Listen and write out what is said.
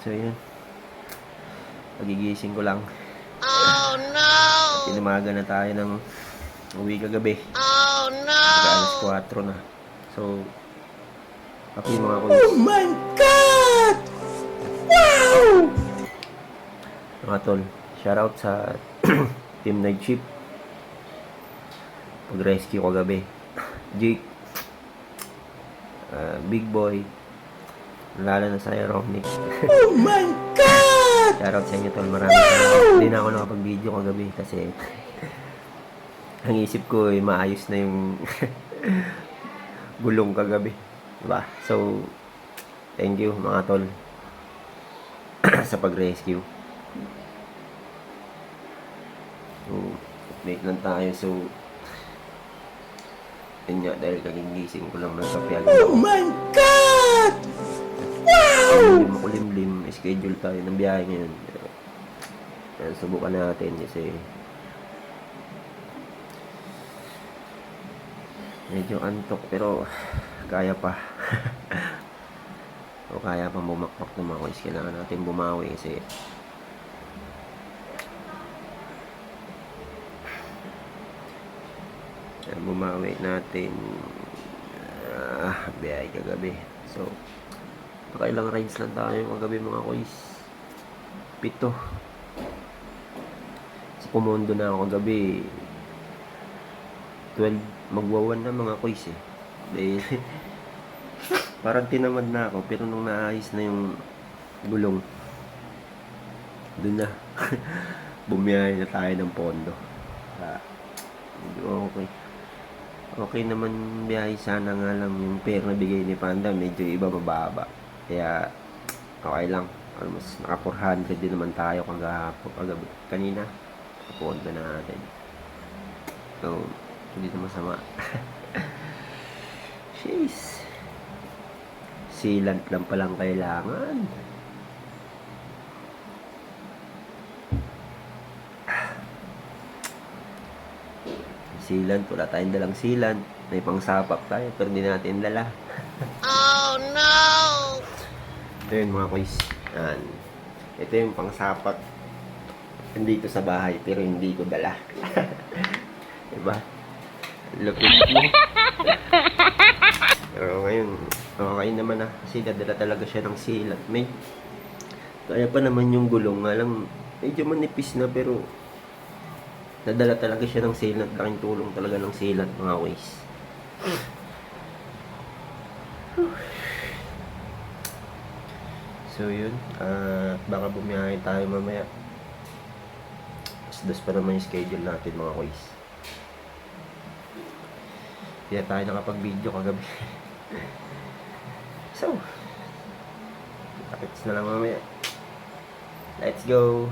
So yun, pagigising ko lang. Oh no! Tinamaga na tayo ng uwi kagabi. Oh no! Alas 4 na. So, okay mga kuys. Oh my God! Wow! Mga tol, shoutout sa Team Night Shift. Pag-rescue ko gabi. Jake, Big Boy, lalo na sa Romnick. Oh my God! Shoutout sa inyo tol, maraming salamat. Hindi na ako nakapag-video kagabi kasi ang isip ko ay maayos na yung gulong kagabi. Diba? So, thank you mga tol sa pag-rescue. So, update lang tayo. So, yun nga, dahil kagigising ko lang ng kapyag. Oh my God! Wow! Hindi makulimlim. Schedule tayo ng biyahe ngayon. Subukan natin kasi medyo antok pero kaya pa. O kaya pa bumakpak ng mga kuys. Kailangan natin bumawi kasi bumawi natin biyahe kagabi. So pakailang rides lang tayo kagabi mga kuys. 7. Sa Pumondo na ako kagabi 12 magwawan na mga kuys eh. Dahil parang tinamad na ako pero nung naayos na yung gulong dun na bumiyahe na tayo ng Pondo. Okay. Okay naman biyahe, sana nga lang yung fare na bigay ni Panda medyo iba mababa. Kaya okay lang. Almost naka 400 din naman tayo kagabi kanina. Pondo na natin. So, hindi na masama. Jeez. Sealant lang palang kailangan. Sealant, wala tayong dalang sealant. May pangsapak tayo pero hindi natin dala. Oh no! Ito yun mga kuys. Yan. Ito yung pangsapak. Nandito sa bahay pero hindi ko dala. Diba? Lupit mo. Pero ngayon, okay naman kasi dadala talaga siya ng sealant. May kaya pa naman yung gulong nga lang medyo manipis na pero nadala talaga siya ng sealant. Laking tulong talaga ng sealant mga kuys. So yun, baka bumiyahe tayo mamaya. Das pa naman yung schedule natin mga kuys. Kaya tayo nakapag-video kagabi. So, tapos na lang mamaya. Let's go!